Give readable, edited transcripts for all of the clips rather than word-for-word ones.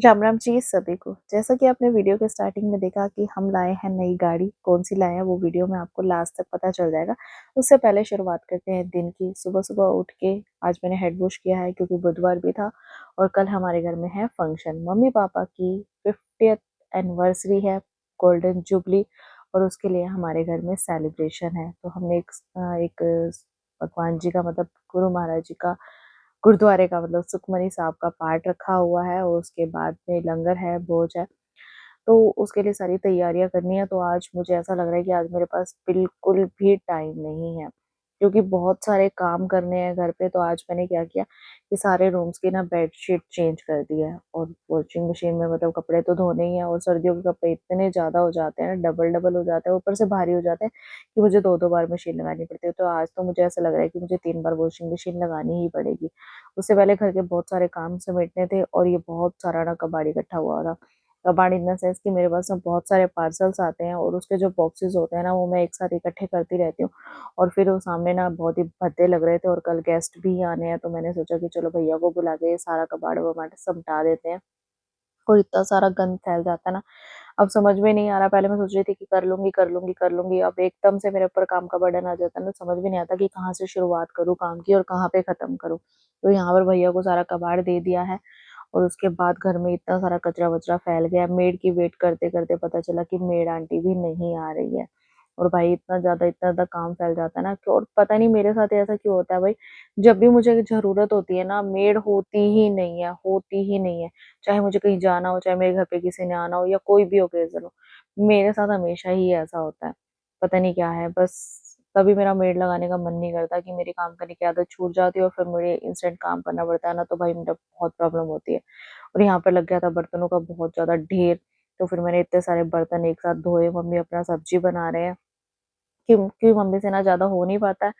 राम राम जी सभी को। जैसा कि आपने वीडियो के स्टार्टिंग में देखा कि हम लाए हैं नई गाड़ी, कौन सी लाए हैं वो वीडियो में आपको लास्ट तक पता चल जाएगा। उससे पहले शुरुआत करते हैं दिन की। सुबह-सुबह उठ के आज मैंने हेड वॉश किया है क्योंकि बुधवार भी था और कल हमारे घर में है फंक्शन। मम्मी-पापा की 50th एनिवर्सरी है, गोल्डन जुबली, और उसके लिए हमारे घर में सेलिब्रेशन है। तो हमने एक भगवान जी का मतलब गुरु महाराज जी का गुरुद्वारे का मतलब सुखमनी साहब का पाठ रखा हुआ है और उसके बाद में लंगर है, भोज है। तो उसके लिए सारी तैयारियां करनी है। तो आज मुझे ऐसा लग रहा है कि आज मेरे पास बिल्कुल भी टाइम नहीं है क्योंकि बहुत सारे काम करने हैं घर पे। तो आज मैंने क्या किया कि सारे रूम्स की ना बेडशीट चेंज कर दी है और वॉशिंग मशीन में मतलब कपड़े तो धोने ही है। और सर्दियों के कपड़े इतने ज़्यादा हो जाते हैं ना, डबल डबल हो जाते हैं, ऊपर से भारी हो जाते हैं कि मुझे दो दो बार मशीन लगानी पड़ती है। तो आज तो मुझे ऐसा लग रहा है कि मुझे 3 बार वॉशिंग मशीन लगानी ही पड़ेगी। उससे पहले घर के बहुत सारे काम समेटने थे और ये बहुत सारा ना कबाड़ इकट्ठा हुआ था। कबाड़ इन द सेंस कि मेरे पास ना बहुत सारे पार्सल्स आते हैं और उसके जो बॉक्सेस होते हैं ना वो मैं एक साथ इकट्ठे करती रहती हूँ। और फिर वो सामने ना बहुत ही भद्दे लग रहे थे और कल गेस्ट भी आने हैं। तो मैंने सोचा कि चलो भैया को बुला के ये सारा कबाड़ वबाड़ समटा देते हैं। और इतना सारा गंद फैल जाता है ना, अब समझ में नहीं आ रहा। पहले मैं सोच रही थी कि कर लूंगी कर लूंगी कर लूंगी, अब एकदम से मेरे ऊपर काम का बर्डन आ जाता है ना, समझ में नहीं आता कि कहाँ से शुरुआत करूँ काम की और कहाँ पे खत्म करूँ। तो यहाँ पर भैया को सारा कबाड़ दे दिया है और उसके बाद घर में इतना सारा कचरा वचरा फैल गया। मेड की वेट करते करते पता चला कि मेड आंटी भी नहीं आ रही है। और भाई इतना ज़्यादा काम फैल जाता है ना कि, और पता नहीं मेरे साथ ऐसा क्यों होता है भाई। जब भी मुझे ज़रूरत होती है ना, मेड होती ही नहीं है, होती ही नहीं है। चाहे मुझे कहीं जाना हो, चाहे मेरे घर पे किसी ने आना हो या कोई भी ओकेज़न हो, मेरे साथ हमेशा ही ऐसा होता है। पता नहीं क्या है, बस तभी मेरा मेड लगाने का मन नहीं करता कि मेरी काम करने की आदत छूट जाती है और फिर मुझे इंस्टेंट काम करना पड़ता है ना, तो भाई मेरा बहुत प्रॉब्लम होती है। और यहाँ पर लग गया था बर्तनों का बहुत ज़्यादा ढेर। तो फिर मैंने इतने सारे बर्तन एक साथ धोए। मम्मी अपना सब्जी बना रहे हैं। क्योंकि मम्मी से ना ज़्यादा हो नहीं पाता है,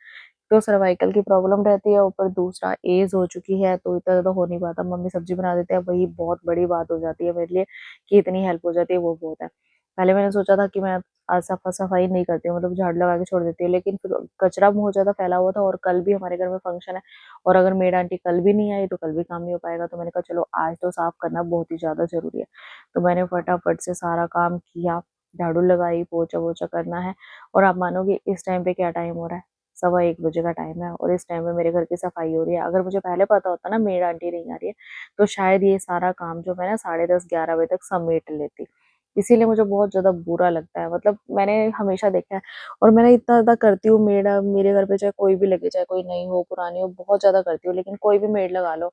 तो सर्वाइकल की प्रॉब्लम रहती है, ऊपर दूसरा एज हो चुकी है तो इतना ज़्यादा हो नहीं पाता। मम्मी सब्जी बना देते हैं, वही बहुत बड़ी बात हो जाती है मेरे लिए कि इतनी हेल्प हो जाती है, वो बहुत है। पहले मैंने सोचा था कि मैं आज सफाई नहीं करती हूँ, मतलब झाड़ू लगा के छोड़ देती हूँ, लेकिन फिर कचरा बहुत ज़्यादा फैला हुआ था और कल भी हमारे घर में फंक्शन है और अगर मेड आंटी कल भी नहीं आई तो कल भी काम नहीं हो पाएगा। तो मैंने कहा चलो आज तो साफ करना बहुत ही ज़्यादा ज़रूरी है। तो मैंने फटाफट से सारा काम किया, झाड़ू लगाई, पोछा वोछा करना है। और आप मानोगे इस टाइम पे क्या टाइम हो रहा है? 1:15 बजे का टाइम है और इस टाइम में मेरे घर की सफाई हो रही है। अगर मुझे पहले पता होता ना मेड आंटी नहीं आ रही है, तो शायद ये सारा काम जो मैं ना 10:30-11 बजे तक समेट लेती। इसीलिए मुझे बहुत ज़्यादा बुरा लगता है। मतलब मैंने हमेशा देखा है और मैंने इतना ज़्यादा करती हूँ। मेड मेरे घर पे चाहे कोई भी लगे, चाहे कोई नई हो, पुरानी हो, बहुत ज़्यादा करती हूँ, लेकिन कोई भी मेड लगा लो,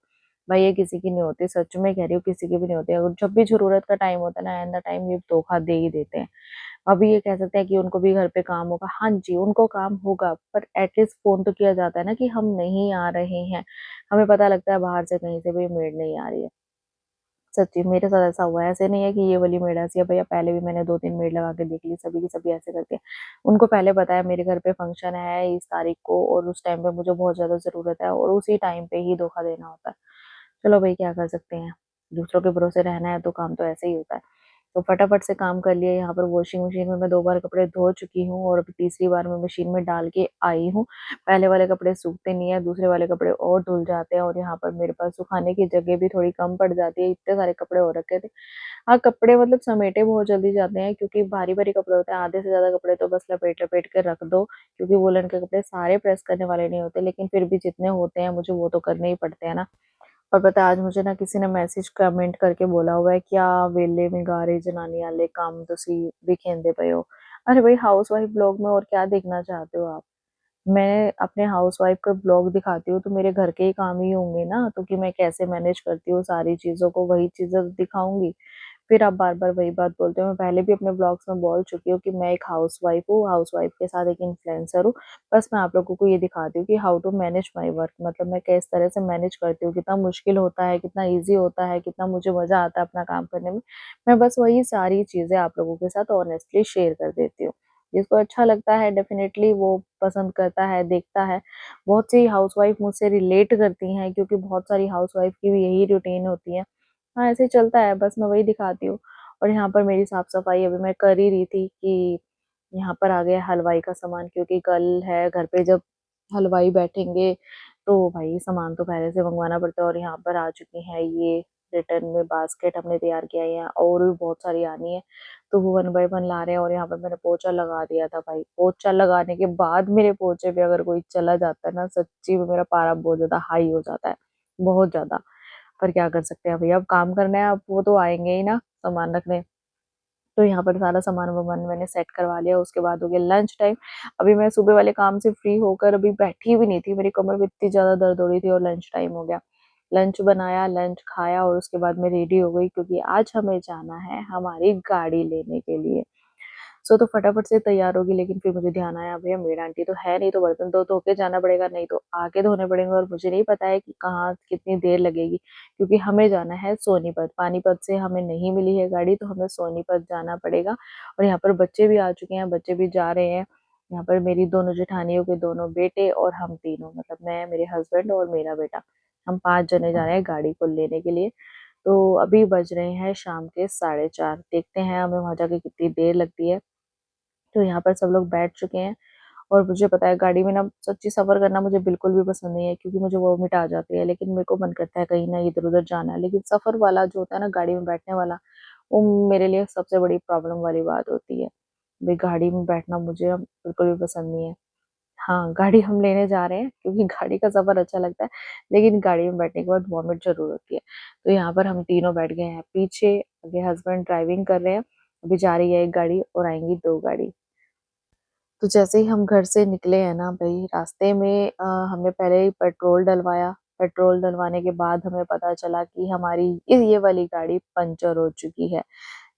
भाई ये किसी की नहीं होती। सच में कह रही हूँ, किसी की भी नहीं होती। अगर जब भी ज़रूरत का टाइम होता है ना, एट द टाइम ये धोखा दे ही देते हैं। अभी ये कह सकते हैं कि उनको भी घर पे काम होगा। हाँ जी, उनको काम होगा, पर एटलीस्ट फ़ोन तो किया जाता है ना कि हम नहीं आ रहे हैं। हमें पता लगता है बाहर से कहीं से भी मेड नहीं आ रही है। सच्ची मेरे साथ ऐसा हुआ है। ऐसे नहीं है कि ये वाली मेड ऐसी है, भैया पहले भी मैंने 2-3 मेड लगा के देख ली, सभी की सभी ऐसे करती हैं। उनको पहले पता है मेरे घर पे फंक्शन है इस तारीख को और उस टाइम पे मुझे बहुत ज़्यादा ज़रूरत है और उसी टाइम पे ही धोखा देना होता है। चलो भई क्या कर सकते हैं, दूसरों के भरोसे रहना है तो काम तो ऐसे ही होता है। तो फटाफट से काम कर लिया। यहाँ पर वॉशिंग मशीन में मैं 2 बार कपड़े धो चुकी हूँ और अभी तीसरी बार मैं मशीन में डाल के आई हूँ। पहले वाले कपड़े सूखते नहीं है, दूसरे वाले कपड़े और धुल जाते हैं और यहाँ पर मेरे पास सुखाने की जगह भी थोड़ी कम पड़ जाती है, इतने सारे कपड़े हो रखे थे। हाँ, कपड़े मतलब समेटे बहुत जल्दी जाते हैं क्योंकि भारी-भारी कपड़े होते हैं, आधे से ज़्यादा कपड़े तो बस लपेट-लपेट के रख दो, क्योंकि वूलन के कपड़े सारे प्रेस करने वाले नहीं होते, लेकिन फिर भी जितने होते हैं मुझे वो तो करने ही पड़ते हैं ना। और पता है आज मुझे ना किसी ने मैसेज कमेंट करके बोला हुआ है, क्या वेले में गा रही जनानी वाले काम तुसी दिखेंदे पए हो। अरे भाई हाउसवाइफ ब्लॉग में और क्या देखना चाहते हो आप? मैं अपने हाउसवाइफ का ब्लॉग दिखाती हूँ तो मेरे घर के ही काम ही होंगे ना, तो कि मैं कैसे मैनेज करती हूँ सारी चीज़ों को, वही चीज़ें तो दिखाऊँगी। फिर आप बार-बार वही बात बोलते हो। मैं पहले भी अपने ब्लॉग्स में बोल चुकी हूँ कि मैं एक हाउसवाइफ हूँ, हाउसवाइफ के साथ एक इन्फ्लुएंसर हूँ। बस मैं आप लोगों को ये दिखाती हूँ कि how to manage my work, मतलब मैं किस तरह से मैनेज करती हूँ, कितना मुश्किल होता है, कितना ईज़ी होता है, कितना मुझे मज़ा आता है अपना काम करने में। मैं बस वही सारी चीज़ें आप लोगों के साथ ऑनेस्टली शेयर कर देती हूँ। जिसको अच्छा लगता है डेफ़िनेटली वो पसंद करता है, देखता है। बहुत सी हाउसवाइफ मुझसे रिलेट करती हैं क्योंकि बहुत सारी हाउसवाइफ की भी यही रूटीन होती है। हाँ, ऐसे ही चलता है, बस मैं वही दिखाती हूँ। और यहाँ पर मेरी साफ-सफाई अभी मैं कर ही रही थी कि यहाँ पर आ गया हलवाई का सामान, क्योंकि कल है घर पे जब हलवाई बैठेंगे, तो भाई सामान तो पहले से मँगवाना पड़ता है और यहाँ पर आ चुकी हैं ये रिटर्न में बास्केट हमने तैयार किया है, और भी बहुत सारी आनी है, तो वो 1 बाय 1 ला रहे हैं। और यहाँ पर मैंने पोछा लगा दिया था भाई, पोछा लगाने के बाद मेरे पोछे पे अगर कोई चला जाता है ना, सच्ची में मेरा पारा बहुत ज़्यादा हाई हो जाता है, बहुत ज़्यादा। पर क्या कर सकते हैं भैया, अब काम करना है, अब वो तो आएँगे ही ना सामान रखने। तो यहाँ पर सारा सामान-वामान मैंने सेट करवा लिया, उसके बाद हो गया लंच टाइम। अभी मैं सुबह वाले काम से फ्री होकर अभी बैठी भी नहीं थी, मेरी कमर में इतनी ज़्यादा दर्द हो रही थी और लंच टाइम हो गया। लंच बनाया, लंच खाया और उसके बाद मैं रेडी हो गई, क्योंकि आज हमें जाना है हमारी गाड़ी लेने के लिए। तो फटाफट से तैयार होगी, लेकिन फिर मुझे ध्यान आया भैया मेड आंटी तो है नहीं, तो बर्तन तो धो के जाना पड़ेगा, नहीं तो आके धोने पड़ेंगे, और मुझे नहीं पता है कि कहाँ कितनी देर लगेगी, क्योंकि हमें जाना है सोनीपत। पानीपत से हमें नहीं मिली है गाड़ी, तो हमें सोनीपत जाना पड़ेगा। और यहाँ पर बच्चे भी आ चुके हैं, बच्चे भी जा रहे हैं। यहाँ पर मेरी दोनों जेठानियों के दोनों बेटे और हम तीनों, मतलब मैं, मेरे हस्बैंड और मेरा बेटा, हम 5 जने जा रहे हैं गाड़ी को लेने के लिए। तो अभी बज रहे हैं शाम के 4:30, देखते हैं हमें वहाँ जाके कितनी देर लगती है। तो यहाँ पर सब लोग बैठ चुके हैं, और मुझे पता है गाड़ी में ना सच्ची सफ़र करना मुझे बिल्कुल भी पसंद नहीं है, क्योंकि मुझे वॉमिट आ जाती है। लेकिन मेरे को मन करता है कहीं ना इधर-उधर जाना है, लेकिन सफ़र वाला जो होता है ना गाड़ी में बैठने वाला, वो मेरे लिए सबसे बड़ी प्रॉब्लम वाली बात होती है। भई गाड़ी में बैठना मुझे अब बिल्कुल भी पसंद नहीं है। हाँ, गाड़ी हम लेने जा रहे हैं, क्योंकि गाड़ी का सफ़र अच्छा लगता है, लेकिन गाड़ी में बैठने के बाद वॉमिट ज़रूर होती है। तो यहाँ पर हम तीनों बैठ गए हैं पीछे, आगे हस्बैंड ड्राइविंग कर रहे हैं। अभी जा रही है 1 गाड़ी और आएँगी 2 गाड़ी। तो जैसे ही हम घर से निकले हैं ना भई, रास्ते में हमने पहले ही पेट्रोल डलवाया। पेट्रोल डलवाने के बाद हमें पता चला कि हमारी ये वाली गाड़ी पंचर हो चुकी है।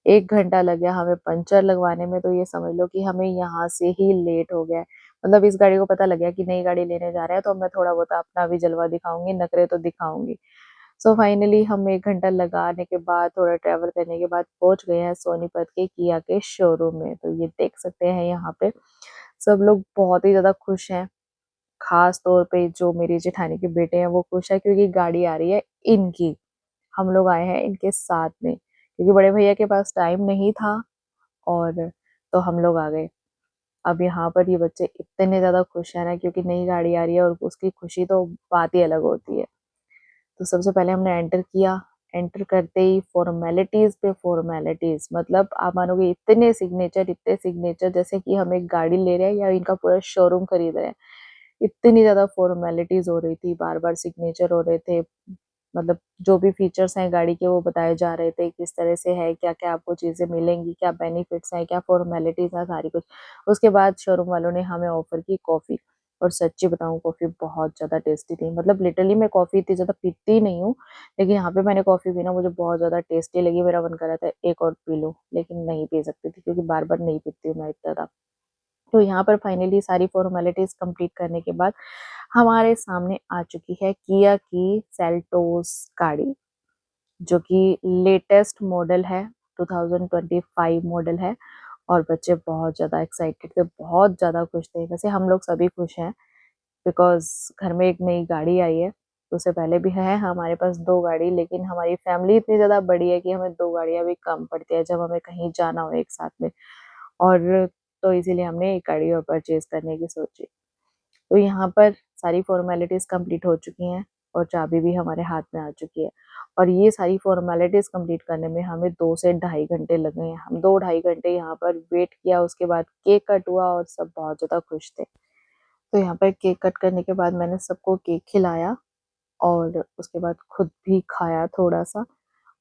1 घंटा लग गया हमें पंचर लगवाने में, तो ये समझ लो कि हमें यहाँ से ही लेट हो गया है। मतलब इस गाड़ी को पता लग गया कि नई गाड़ी लेने जा रहे हैं, तो अब मैं थोड़ा बहुत अपना भी जलवा दिखाऊँगी, नखरे तो दिखाऊँगी। सो फाइनली हम 1 घंटा लगाने के बाद, थोड़ा ट्रैवल करने के बाद पहुँच गए हैं सोनीपत के किया के शोरूम में। तो ये देख सकते हैं यहाँ पे सब लोग बहुत ही ज़्यादा खुश हैं। ख़ास तौर पे जो मेरी जेठानी के बेटे हैं वो खुश हैं, क्योंकि गाड़ी आ रही है इनकी। हम लोग आए हैं इनके साथ में, क्योंकि बड़े भैया के पास टाइम नहीं था, और तो हम लोग आ गए। अब यहाँ पर ये बच्चे इतने ज़्यादा खुश हैं ना, क्योंकि नई गाड़ी आ रही है, और उसकी खुशी तो बात ही अलग होती है। तो सबसे पहले हमने एंटर किया। एंटर करते ही फॉर्मेलिटीज़ पे फॉर्मेलिटीज़, मतलब आप मानोगे इतने सिग्नेचर जैसे कि हम एक गाड़ी ले रहे हैं या इनका पूरा शोरूम खरीद रहे हैं। इतनी ज़्यादा फॉर्मेलिटीज़ हो रही थी, बार-बार सिग्नेचर हो रहे थे। मतलब जो भी फीचर्स हैं गाड़ी के वो बताए जा रहे थे, किस तरह से है, क्या-क्या आपको चीज़ें मिलेंगी, क्या बेनिफिट्स हैं, क्या फॉर्मेलिटीज़ हैं, सारी कुछ। उसके बाद शोरूम वालों ने हमें ऑफ़र की कॉफ़ी, और सच्ची बताऊँ कॉफ़ी बहुत ज़्यादा टेस्टी थी। मतलब लिटरली मैं कॉफ़ी इतनी ज़्यादा पीती ही नहीं हूँ, लेकिन यहाँ पे मैंने कॉफ़ी पी ना, मुझे बहुत ज़्यादा टेस्टी लगी, मेरा मन कर रहा था एक और पी लूँ, लेकिन नहीं पी सकती थी, क्योंकि बार-बार नहीं पीती हूँ मैं इतना ज़्यादा। तो यहाँ पर फाइनली सारी फॉर्मेलिटीज़ कंप्लीट करने के बाद हमारे सामने आ चुकी है किया की सेल्टोस गाड़ी, जो कि लेटेस्ट मॉडल है, 2025 मॉडल है। और बच्चे बहुत ज़्यादा एक्साइटेड थे, बहुत ज़्यादा खुश थे। वैसे हम लोग सभी खुश हैं, बिकॉज़ घर में एक नई गाड़ी आई है। उससे पहले भी है हमारे पास 2 गाड़ी, लेकिन हमारी फैमिली इतनी ज़्यादा बड़ी है कि हमें 2 गाड़ियाँ भी कम पड़ती है, जब हमें कहीं जाना हो एक साथ में। और तो इसीलिए हमने एक गाड़ी और परचेज़ करने की सोची। तो यहाँ पर सारी फ़ॉर्मेलिटीज़ कंप्लीट हो चुकी हैं, और चाबी भी हमारे हाथ में आ चुकी है। और ये सारी फ़ॉर्मेलिटीज़ कंप्लीट करने में हमें 2 से ढाई घंटे लग गए हैं। हम 2 ढाई घंटे यहाँ पर वेट किया, उसके बाद केक कट हुआ और सब बहुत ज़्यादा खुश थे। तो यहाँ पर केक कट करने के बाद मैंने सबको केक खिलाया, और उसके बाद खुद भी खाया थोड़ा-सा।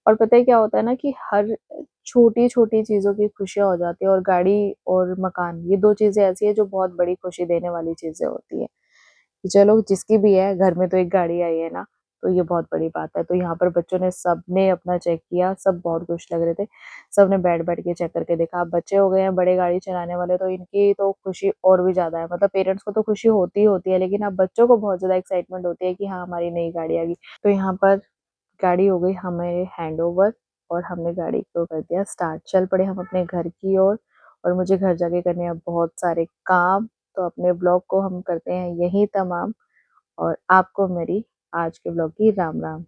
और पता है क्या होता है ना कि हर छोटी-छोटी चीज़ों की खुशियाँ हो जाती है, और गाड़ी और मकान, ये 2 चीज़ें ऐसी हैं जो बहुत बड़ी खुशी देने वाली चीज़ें होती हैं। कि चलो जिसकी भी है, घर में तो एक गाड़ी आई है ना, तो ये बहुत बड़ी बात है। तो यहाँ पर बच्चों ने सबने अपना चेक किया, सब बहुत खुश लग रहे थे। सबने बैठ-बैठ के चेक करके देखा। अब बच्चे हो गए हैं बड़े गाड़ी चलाने वाले, तो इनकी तो खुशी और भी ज़्यादा है। मतलब पेरेंट्स को तो खुशी होती ही होती है, लेकिन अब बच्चों को बहुत ज़्यादा एक्साइटमेंट होती है कि हाँ, हमारी नई गाड़ी आ गई। तो यहाँ पर गाड़ी हो गई हमें हैंडओवर, और हमने गाड़ी को कर दिया स्टार्ट। चल पड़े हम अपने घर की ओर, और मुझे घर जाके करने हैं बहुत सारे काम। तो अपने ब्लॉग को हम करते हैं यहीं तमाम, और आपको मेरी आज के ब्लॉग की राम राम।